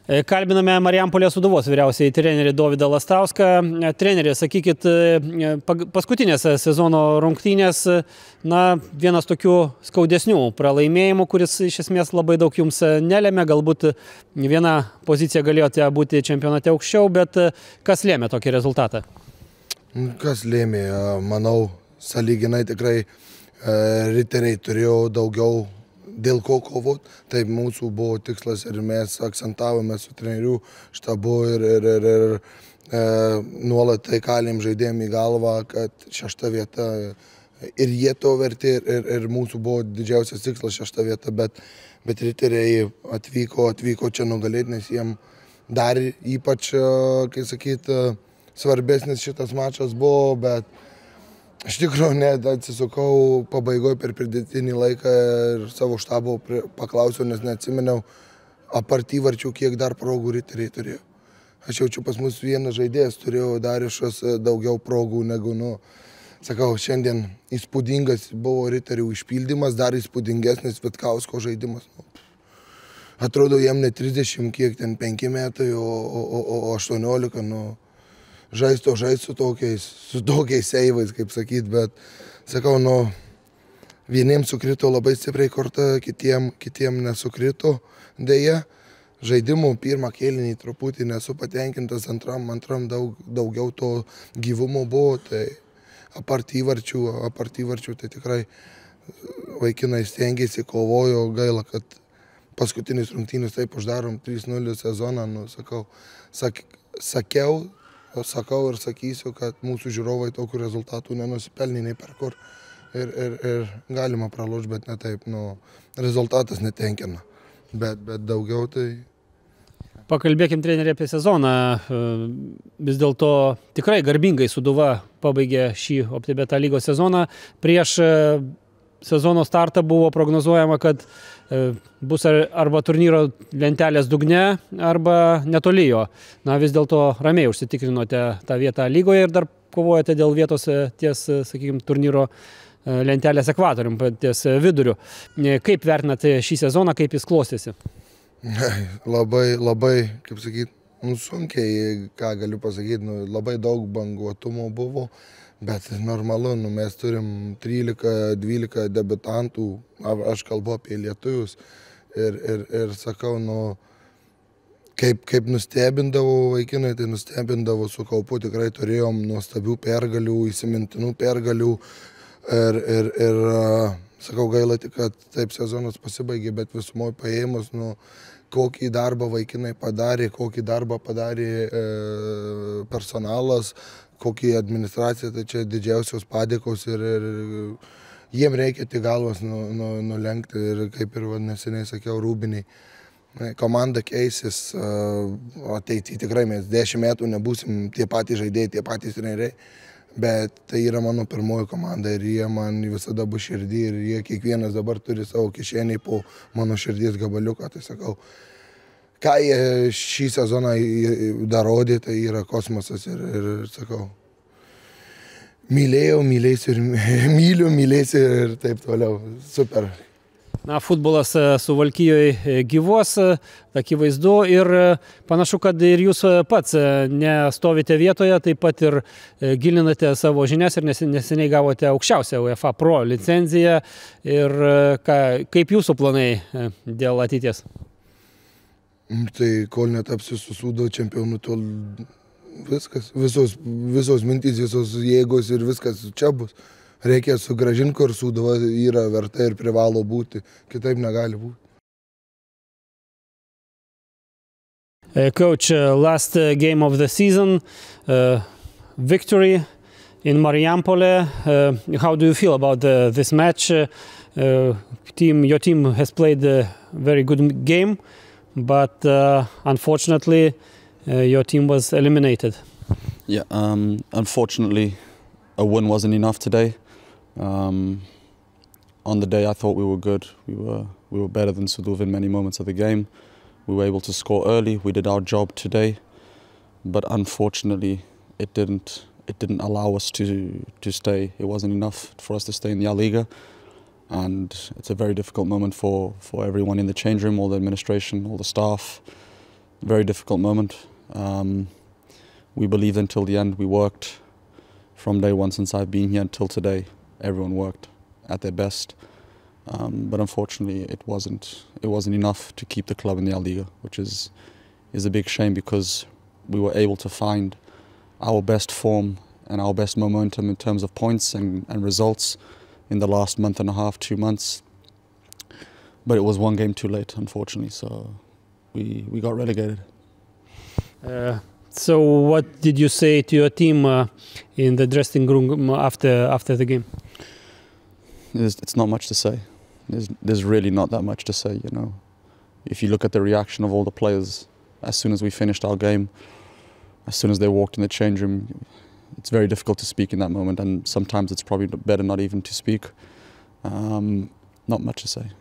Kalbiname Marijampolės Sūduvos vyriausiąjį trenerį Dovydą Lastauską. Treneri, sakykit, paskutinės sezono rungtynės, vienas tokių skaudesnių pralaimėjimų, kuris iš esmės labai daug jums nelėmė. Galbūt viena pozicija galėjote būti čempionate aukščiau, bet kas lėmė tokį rezultatą? Kas lėmė? Manau, sąlyginai tikrai riteriai turėjo daugiau dėl ko kovot. Taip mūsų buvo tikslas ir mes akcentavome su trenerių štabu ir nuolat tai kalėm žaidėjim į galvą, kad 6. vieta ir jie to verti ir mūsų buvo didžiausias tikslas 6. vieta, bet riteriai atvyko čia nugalėti, nes jiem dar ypač, kai sakyt, svarbesnis šitas mačas buvo, bet iš tikrųjų net atsisukau pabaigoje per pridėtinį laiką ir savo štabo paklausiau, nes neatsiminiau apart įvarčių, kiek dar progų riteriai turėjo. Aš jaučiu, pas mus vienas žaidėjas turėjo Dariušas daugiau progų negu, sakau, šiandien įspūdingas buvo riterių išpildymas, dar įspūdingesnis Vitkausko žaidimas. Atrodo, jam ne 30, kiek ten 5 metai, o 18, žaist su tokiais seivais, kaip sakyt, bet, sakau, vieniems sukrito labai stipriai korta, kitiem nesukrito dėja. Žaidimų pirmą kėlinį truputį nesu patenkintas, antram daugiau to gyvumo buvo, tai apart įvarčių, tai tikrai vaikinai stengiasi, kovojo, gaila, kad paskutinis rungtynės taip uždarom 3-0 sezoną, sakau ir sakysiu, kad mūsų žiūrovai tokių rezultatų nenusipelnė nei per kur ir galima pralošti, bet ne taip, rezultatas netenkina, bet daugiau tai... Pakalbėkim, treneri, apie sezoną. Vis dėlto tikrai garbingai Sūduva pabaigė šį OptiBet lygos sezoną. Prieš sezono startą buvo prognozuojama, kad bus arba turnyro lentelės dugne, arba netoli jo. Vis dėlto ramiai užsitikrinote tą vietą lygoje ir dar kovojate dėl vietos ties, sakykime, turnyro lentelės ekvatorium, ties viduriu. Kaip vertinate šį sezoną, kaip jis klostėsi? Labai, kaip sakyt, sunkiai, ką galiu pasakyti, labai daug banguotumo buvo. Bet normalu, mes turim 13-12 debiutantų, aš kalbu apie lietuvius ir sakau, kaip nustebindavo vaikinai, tai nustebindavo su kaupu, tikrai turėjom nuostabių pergalių, įsimintinų pergalių ir sakau, gaila tik, kad taip sezonas pasibaigė, bet visumoje paėmus, kokį darbą vaikinai padarė, kokį darbą padarė personalas, kokį administraciją, tai čia didžiausios padėkos ir jiem reikia tik galvas nulenkti ir kaip ir neseniai sakiau, Rūbiniai. Komanda keisis, ateityje tikrai mes 10 metų nebūsim tie patys žaidėjai, tie patys treneriai, bet tai yra mano pirmoji komanda ir jie man visada bus širdį ir jie kiekvienas dabar turi savo kišenį po mano širdies gabaliuką, tai sakau, ką jie šį sezoną dar rodė, tai yra kosmosas ir sakau, mylėjau, mylėsiu ir mylėsiu ir taip toliau. Super. Futbolas Suvalkijoje gyvuos, akivaizdu, ir panašu, kad ir jūs pats nestovite vietoje, taip pat ir gilinate savo žinias ir neseniai gavote aukščiausią UEFA Pro licenciją. Ir kaip jūsų planai dėl ateities? Tai kol netapsiu su Sūduva čempionu, tol viskas, visos mintys, visos jėgos ir viskas čia bus. Reikia sugrąžinti, kur Sūduva yra verta ir privalo būti, kitaip negali būti. Coach, last game of the season, victory in Marijampolė. How do you feel about this match? Your team has played a very good game, but unfortunately your team was eliminated. Yeah, unfortunately a win wasn't enough today. On the day I thought we were good. We were better than Sūduva in many moments of the game. We were able to score early. We did our job today, but unfortunately it didn't allow us to stay. It wasn't enough for us to stay in the A-Liga. And it's a very difficult moment for everyone in the change room, all the administration, all the staff. Very difficult moment. We believed until the end. We worked from day one since I've been here until today. Everyone worked at their best, but unfortunately, it wasn't enough to keep the club in the A Liga, which is a big shame because we were able to find our best form and our best momentum in terms of points and results in the last month and a half, 2 months. But it was one game too late, unfortunately, so we got relegated. So what did you say to your team in the dressing room after the game? It's not much to say. There's really not that much to say, you know. If you look at the reaction of all the players, as soon as we finished our game, as soon as they walked in the change room, it's very difficult to speak in that moment, and sometimes it's probably better not even to speak. Not much to say.